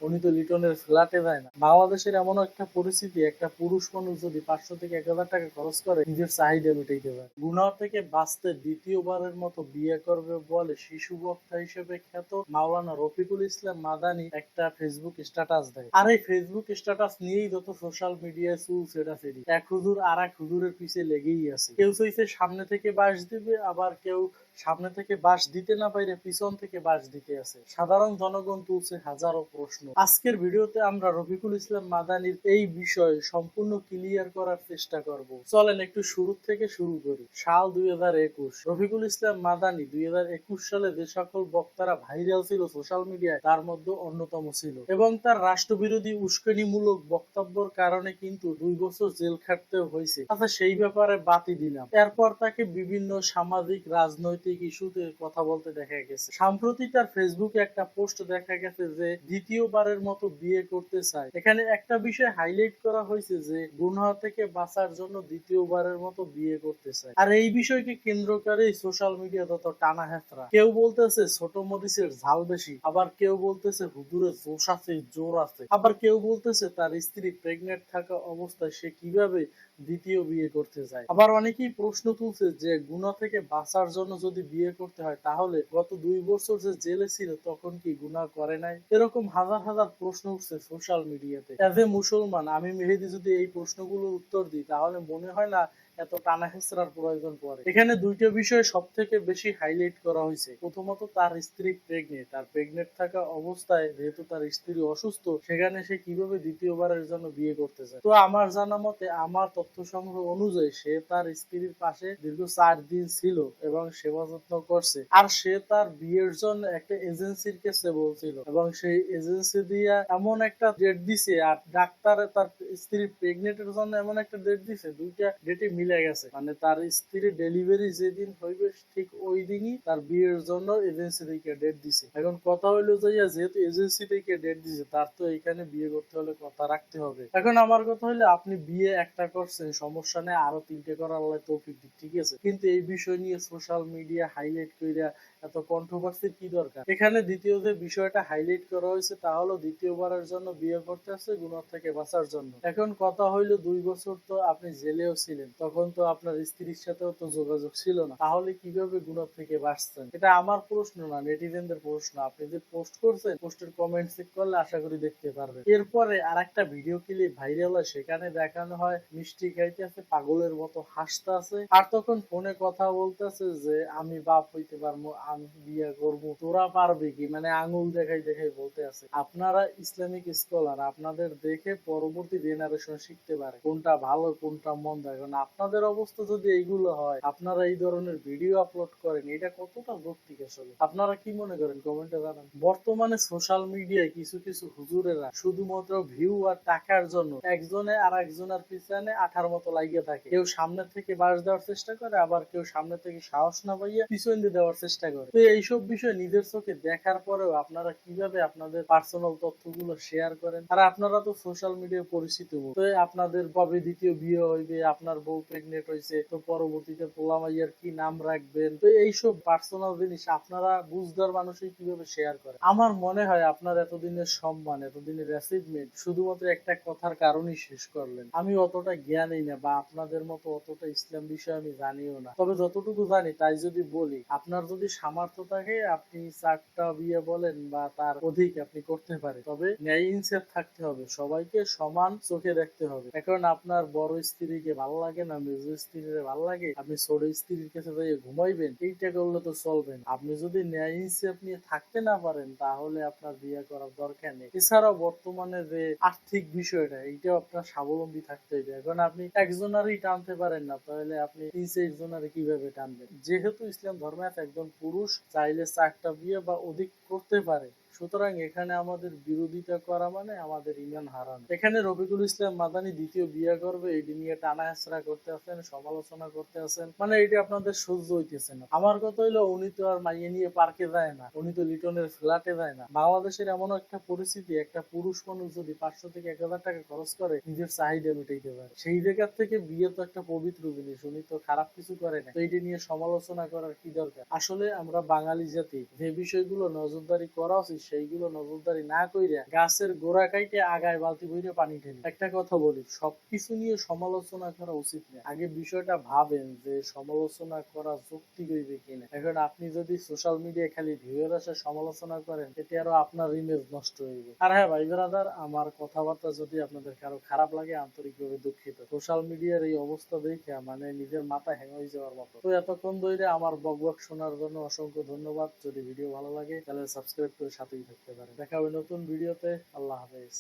উনি তো লিটনের ফ্ল্যাটে যায় না। বাংলাদেশের এমন একটা পরিস্থিতি, একটা পুরুষ মানুষ যদি 500 থেকে 1000 টাকা খরচ করে নিজের চাহিদা মেটাইতে পারে। গুনাহ থেকে বাঁচতে দ্বিতীয়বারের মতো বিয়ে করবে বলে শিশু বক্তা হিসেবে খ্যাত মাওলানা রফিকুল ইসলাম মাদানি একটা ফেসবুক স্ট্যাটাস দেয়। আর এই ফেসবুক স্ট্যাটাস নিয়েই যত সোশ্যাল মিডিয়ায় চুল ছেটাছেড়ি। এক হুজুর আর এক হুজুরের পিছে লেগেই আছে। কেউ চাইছে সামনে থেকে বাঁশ দিবে, আবার কেউ সামনে থেকে বাঁশ দিতে না পাইলে পিছন থেকে বাঁশ দিতে আছে। সাধারণ জনগণ তুলছে হাজারো প্রশ্ন। আজকের ভিডিওতে আমরা রফিকুল ইসলাম মাদানির এই বিষয় সম্পূর্ণ ক্লিয়ার করার চেষ্টা করব। চলেন একটু শুরু থেকে শুরু করি। সাল 2021। রফিকুল ইসলাম মাদানি 2021 সালে যে সকল বক্তারা ভাইরাল ছিল সোশ্যাল মিডিয়ায় তার মধ্যে অন্যতম ছিল, এবং তার রাষ্ট্রবিরোধী উস্কানিমূলক বক্তব্যের কারণে কিন্তু 2 বছর জেল খাটতেও হয়েছে। আচ্ছা, সেই ব্যাপারে বাতি দিলাম। এরপর তাকে বিভিন্ন সামাজিক রাজনৈতিক ইস্যুতে কথা বলতে দেখা গেছে। সম্প্রতি তার ফেসবুকে একটা পোস্ট দেখা গেছে যে দ্বিতীয়বারের মতো বিয়ে করতে চায়। এখানে একটা বিষয় হাইলাইট করা হয়েছে যে গুনাহ থেকে বাঁচার জন্য দ্বিতীয়বারের মতো বিয়ে করতে চায়। আর এই বিষয়কে কেন্দ্র করে সোশ্যাল মিডিয়া তত টানা হেঁচড়া। কেউ বলতেছে ছোট মরিচের ঝাল বেশি, আবার কেউ বলতেছে হুজুরের জোশ আছে, জোর আছে, আবার কেউ বলতেছে তার স্ত্রী প্রেগনেন্ট থাকা অবস্থায় সে কিভাবে দ্বিতীয় বিয়ে করতে যায়। আবার অনেকেই প্রশ্ন তুলছে যে গুনাহ থেকে বাঁচার জন্য যদি বিয়ে করতে হয় তাহলে গত 2 বছর যে জেলে ছিল তখন কি গুনাহ করে নাই? এরকম হাজার হাজার প্রশ্ন উঠছে সোশ্যাল মিডিয়াতে। এজ এ মুসলমান আমি মেহেদী যদি এই প্রশ্নগুলোর উত্তর দিই তাহলে মনে হয় না এত টানা হেঁচড়ার প্রয়োজন পড়ে। এখানে দুইটা বিষয় সব থেকে বেশি হাইলাইট করা হয়েছে। প্রথমত তার স্ত্রী প্রেগনেন্ট, আর প্রেগনেন্ট থাকা অবস্থায় যেহেতু তার স্ত্রী অসুস্থ, সেখানে সে কিভাবে দ্বিতীয়বারের জন্য বিয়ে করতে চায়। তো আমার জানা মতে, আমার তথ্য সংগ্রহ অনুযায়ী সে তার স্ত্রীর পাশে দীর্ঘ 4 দিন ছিল এবং সেবা যত্ন করছে। আর সে তার বিয়ের জন্য একটা এজেন্সির কাছে বলছিল, এবং সেই এজেন্সি দিয়া এমন একটা ডেট দিছে, আর ডাক্তার তার স্ত্রী প্রেগনেন্টের জন্য এমন একটা ডেট দিছে, দুইটা ডেটে মিলে গেছে। মানে তার স্ত্রীর ডেলিভারি যেদিন হইবে ঠিক ওই দিনই তার বিয়ের জন্য এজেন্সি থেকে ডেট দিছে। এখন কথা হইলো যে যেহেতু এজেন্সি থেকে ডেট দিছে, তার তো এখানে বিয়ে করতে হলে কথা রাখতে হবে। এখন আমার কথা হইলো, আপনি বিয়ে একটা করছেন, সমস্যা নেই, আরো 3টে করার আল্লাহ তৌফিক দিক, ঠিক আছে, কিন্তু এই বিষয় নিয়ে সোশ্যাল মিডিয়া হাইলাইট কইরা এত কন্ট্রোভার্সির কি দরকার? এখানে দ্বিতীয় যে বিষয়টা হাইলাইট করা হয়েছে তা হলো দ্বিতীয়বারের জন্য বিয়ে করতে আসছে গুনাহ থেকে বাঁচার জন্য। এখন কথা হইলো 2 বছর তো আপনি জেলেও ছিলেন, তখন তো আপনার স্ত্রীর সাথেও তো যোগাযোগ ছিল না, তাহলে কিভাবে গুনাহ থেকে বাঁচতেন? এটা আমার প্রশ্ন না, নেটিজেনদের প্রশ্ন। আপনি যে পোস্ট করছেন, পোস্টের কমেন্ট চেক করলে আশা করি দেখতে পারবেন। এরপরে আরেকটা ভিডিও ক্লিপ ভাইরাল হয়, সেখানে দেখানো হয় মিষ্টি খাইতেছে, পাগলের মতো হাসতেছে, আর তখন ফোনে কথা বলতেছে যে আমি বাপ হইতে পারবো, আমি বিয়ে করবো, তোরা পারবে কি, মানে আঙুল দেখাই দেখাই বলতে আছে। আপনারা ইসলামিক স্কলার, আপনাদের দেখে পরবর্তী জেনারেশন শিখতে পারে কোনটা ভালো কোনটা মন্দ। এখন আপনাদের অবস্থা যদি এইগুলো হয়, আপনারা এই ধরনের ভিডিও আপলোড করেন, এটা কতটা যৌক্তিক আসলে? আপনারা কি মনে করেন কমেন্টে জানান। বর্তমানে সোশ্যাল মিডিয়ায় কিছু কিছু হুজুরেরা শুধুমাত্র ভিউ আর টাকার জন্য একজনে আর একজনের পিছনে আঠার মতো লাগিয়ে থাকে। কেউ সামনে থেকে বাস দেওয়ার চেষ্টা করে, আবার কেউ সামনে থেকে সাহস না পাইয়া পিছন দিয়ে দেওয়ার চেষ্টা করে। তো এইসব বিষয় নিজের চোখে দেখার পরেও আপনারা কিভাবে আপনাদের পার্সোনাল তথ্যগুলো শেয়ার করেন? আর আপনারা তো সোশ্যাল মিডিয়ায় পরিচিত, তো আপনাদের কবে দ্বিতীয় বিয়ে হইবে, আপনার বউ প্রেগনেন্ট হয়েছে, তো পরবর্তীতে পোলা মাইয়ার কি নাম রাখবেন, তো এইসব পার্সোনাল জিনিস আপনারা বুঝদার মানুষই কিভাবে শেয়ার করেন? আমার মনে হয় আপনার এতদিনের সম্মান, এতদিনের অ্যাচিভমেন্ট শুধুমাত্র একটা কথার কারণেই শেষ করলেন। আমি অতটা জ্ঞানী না, বা আপনাদের মতো অতটা ইসলাম বিষয়ে আমি জানিও না, তবে যতটুকু জানি তাই যদি বলি, আপনার যদি সামর্থ্য থাকে আপনি 4টা বিয়ে বলেন বা তার অধিক আপনি করতে পারেন, তবে ন্যায় ইনসাফ থাকতে হবে, সবাইকে সমান চোখে দেখতে হবে। এখন আপনার বড় স্ত্রীকে ভালো লাগে না, মেজো স্ত্রীর ভালো লাগে, আপনি ছোট স্ত্রীর কাছে যাই ঘুমাইবেন, এইটা করলে তো চলবে না। আপনি যদি ন্যায় ইনসাফ নিয়ে থাকতে না পারেন তাহলে আপনার বিয়ে করার দরকার নেই। এছাড়াও বর্তমানে যে আর্থিক বিষয়টা, এইটাও আপনার স্বাবলম্বী থাকতে হবে। এখন আপনি একজনারই টানতে পারেন না, তাহলে আপনি 3-4 জনারে কিভাবে টানবেন? যেহেতু ইসলাম ধর্মে একজন পুরুষ চাইলে 4টা বিয়ে বা অধিক করতে পারে, সুতরাং এখানে আমাদের বিরোধিতা করা মানে আমাদের ইমান হারানো। এখানে রফিকুল ইসলাম মাদানি দ্বিতীয় বিয়ে করবে এটি নিয়ে টানা হেঁচড়া করতে আছেন, সমালোচনা করতে আছেন, মানে এটি আপনাদের সহ্য হইতেছে না। আমার কথা হইলো, উনি তো আর মাইয়ে নিয়ে পার্কে যায় না, উনি তো লিটনের ফ্ল্যাটে যায় না। বাংলাদেশের এমন একটা পরিস্থিতি, একটা পুরুষ মানুষ যদি 500 থেকে 1000 টাকা খরচ করে নিজের চাহিদা মেটাইতে পারে, সেই জায়গার থেকে বিয়ে তো একটা পবিত্র জিনিস, উনি তো খারাপ কিছু করে না, তো এইটা নিয়ে সমালোচনা করার কি দরকার? আসলে আমরা বাঙালি জাতি, যে বিষয়গুলো নজরদারি করা উচিত সেইগুলো নজরদারি না কইরা গাছের গোড়া কাইটে আগায় বালতি বইরে পানি ঢেলে। একটা কথা বলি, সবকিছু নিয়ে সমালোচনা করা উচিত না। আগে বিষয়টা ভাবেন যে সমালোচনা করা যুক্তি হইবে কিনা। এখন আপনি যদি সোশ্যাল মিডিয়ায় খালি ভিউয়ের আসে সমালোচনা করেন, এতে আরো আপনার ইমেজ নষ্ট হইবে। আর হ্যাঁ ভাই ব্রাদার, আমার কথাবার্তা যদি আপনাদের কারো খারাপ লাগে আন্তরিকভাবে দুঃখিত। সোশ্যাল মিডিয়ার এই অবস্থা দেখে মানে নিজের মাথা হ্যাং হয়ে যাওয়ার মতো। তো এতক্ষণ ধরে আমার বকবক শোনার জন্য অসংখ্য ধন্যবাদ। যদি ভিডিও ভালো লাগে তাহলে সাবস্ক্রাইব করে সাথেই থাকতে পারেন। দেখা হবে নতুন ভিডিওতে। আল্লাহ হাফেজ।